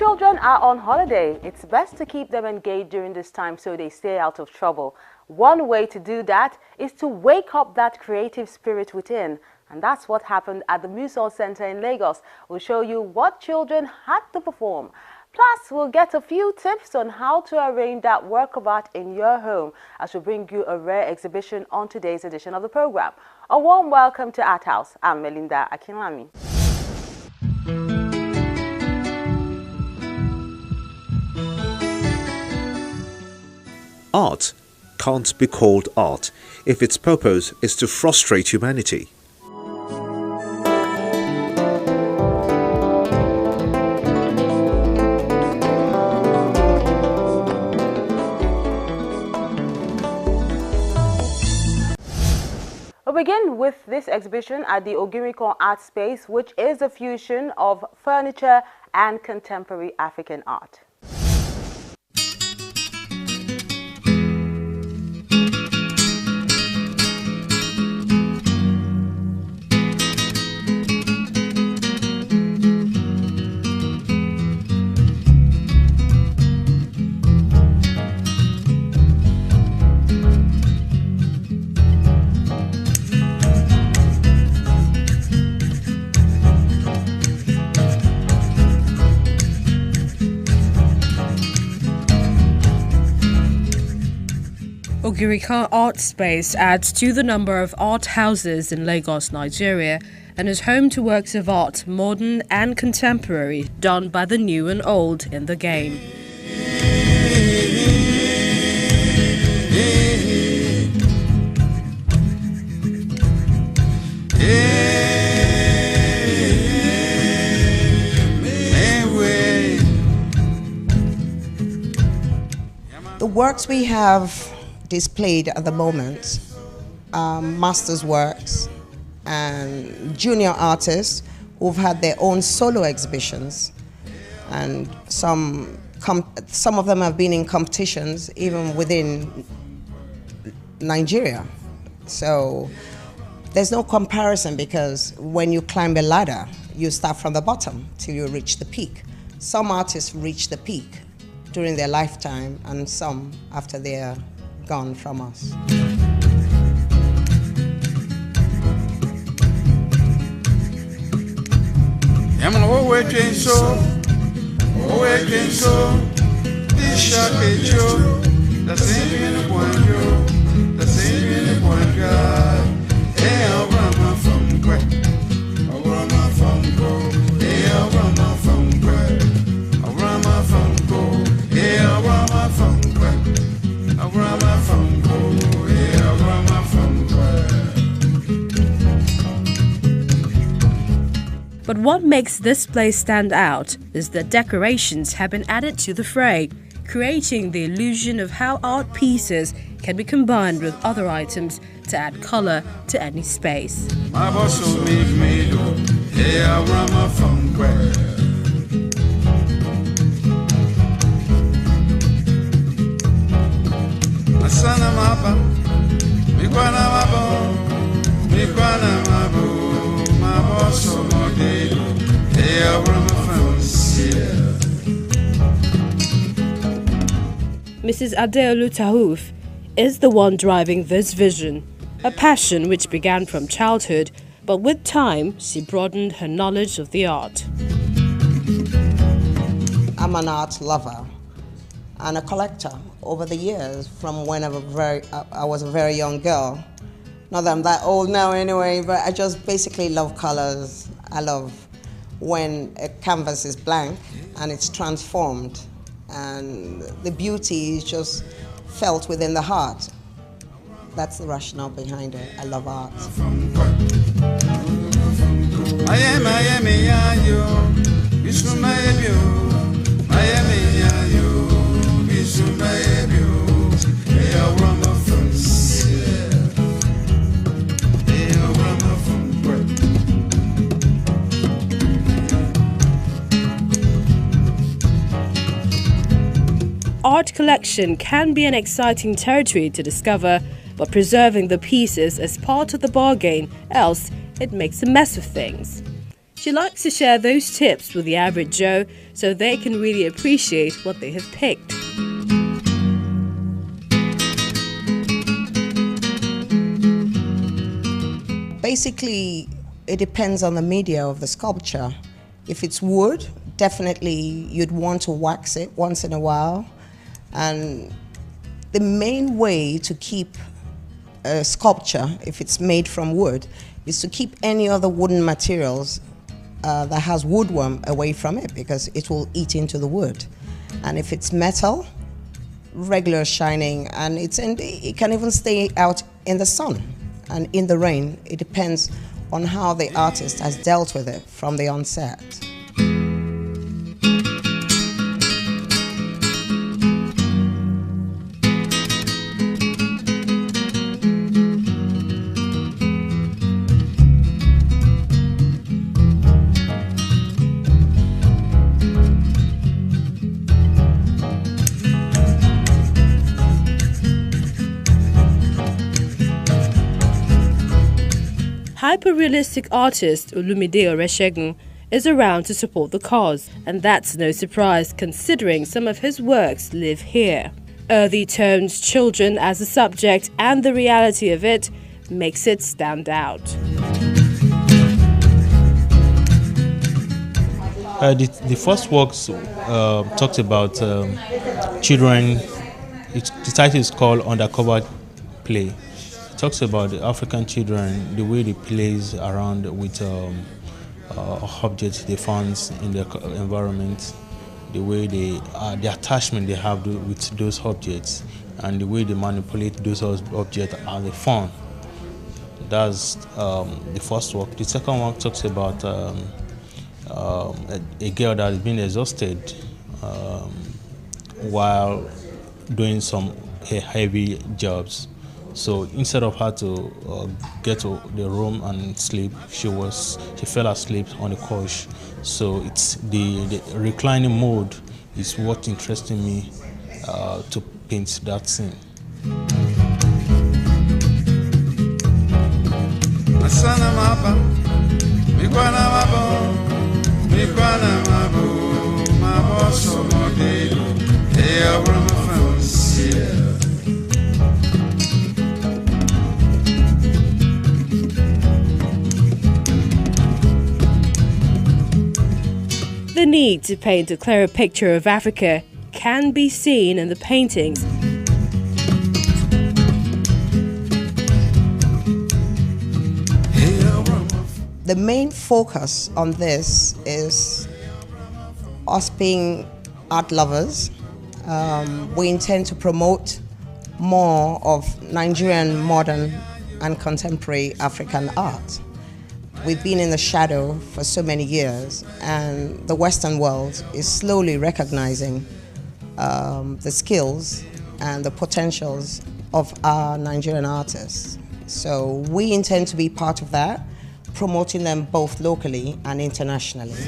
children are on holiday, it's best to keep them engaged during this time so they stay out of trouble. One way to do that is to wake up that creative spirit within. And that's what happened at the Musol Center in Lagos. We'll show you what children had to perform. Plus, we'll get a few tips on how to arrange that work of art in your home as we bring you a rare exhibition on today's edition of the program. A warm welcome to Art House. I'm Melinda Akinlami. Art can't be called art if its purpose is to frustrate humanity. We'll begin with this exhibition at the Ogirikan Art Space, which is a fusion of furniture and contemporary African art. Ogirikan Art Space adds to the number of art houses in Lagos, Nigeria, and is home to works of art, modern and contemporary, done by the new and old in the game. The works we have displayed at the moment are masters' works and junior artists who've had their own solo exhibitions, and some of them have been in competitions even within Nigeria. So there's no comparison, because when you climb a ladder, you start from the bottom till you reach the peak. Some artists reach the peak during their lifetime, and some after they're gone from us. But what makes this place stand out is that decorations have been added to the fray, creating the illusion of how art pieces can be combined with other items to add color to any space. Mrs Adeolu Tahouf is the one driving this vision, a passion which began from childhood, but with time she broadened her knowledge of the art. I'm an art lover and a collector over the years, from when I was a very young girl. Not that I'm that old now anyway, but I just basically love colors. I love when a canvas is blank and it's transformed, and the beauty is just felt within the heart. That's the rationale behind it. I love art. Art collection can be an exciting territory to discover, but preserving the pieces is part of the bargain, else it makes a mess of things. She likes to share those tips with the average Joe so they can really appreciate what they have picked. Basically, it depends on the media of the sculpture. If it's wood, definitely you'd want to wax it once in a while. And the main way to keep a sculpture, if it's made from wood, is to keep any other wooden materials that has woodworm away from it, because it will eat into the wood. And if it's metal, regular shining, and it can even stay out in the sun and in the rain. It depends on how the artist has dealt with it from the onset. Hyper-realistic artist Olumide Oresegun is around to support the cause, and that's no surprise considering some of his works live here. Earthy tones, children as a subject, and the reality of it makes it stand out. The first works talked about children. The title is called Undercover Play. It talks about the African children, the way they plays around with objects they found in their environment, the way the attachment they have with those objects, and the way they manipulate those objects as a fun. That's the first work. The second one talks about a girl that has been exhausted while doing some heavy jobs. So instead of her to get to the room and sleep, she fell asleep on the couch. So it's the reclining mode is what interested me to paint that scene. The need to paint a clearer picture of Africa can be seen in the paintings. The main focus on this is us being art lovers. We intend to promote more of Nigerian modern and contemporary African art. We've been in the shadow for so many years, and the Western world is slowly recognizing the skills and the potentials of our Nigerian artists. So we intend to be part of that, promoting them both locally and internationally.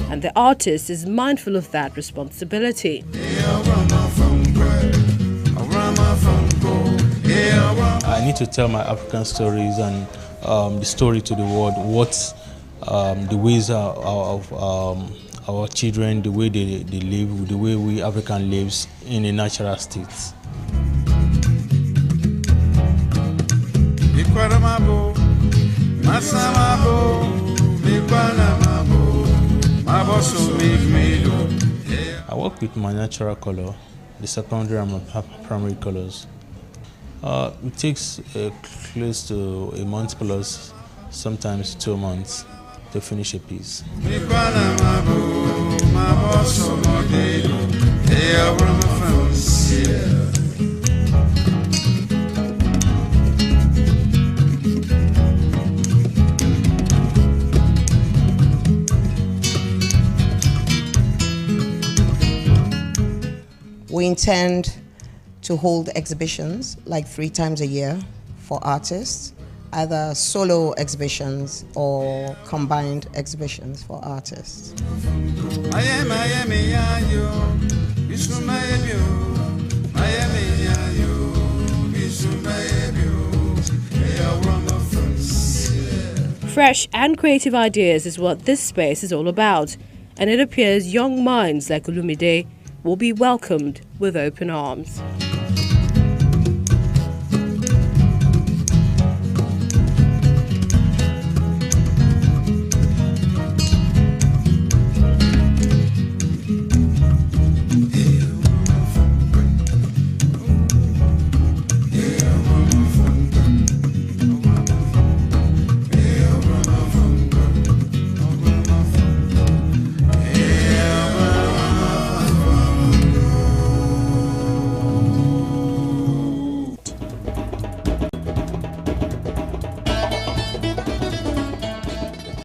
And the artist is mindful of that responsibility. I need to tell my African stories and the story to the world, what the ways of our children, the way they live, the way we African lives in a natural state. I work with my natural color, the secondary and primary colors. It takes close to a month plus, sometimes 2 months, to finish a piece. We intend to hold exhibitions like 3 times a year for artists, either solo exhibitions or combined exhibitions for artists. Fresh and creative ideas is what this space is all about, and it appears young minds like Olumide will be welcomed with open arms.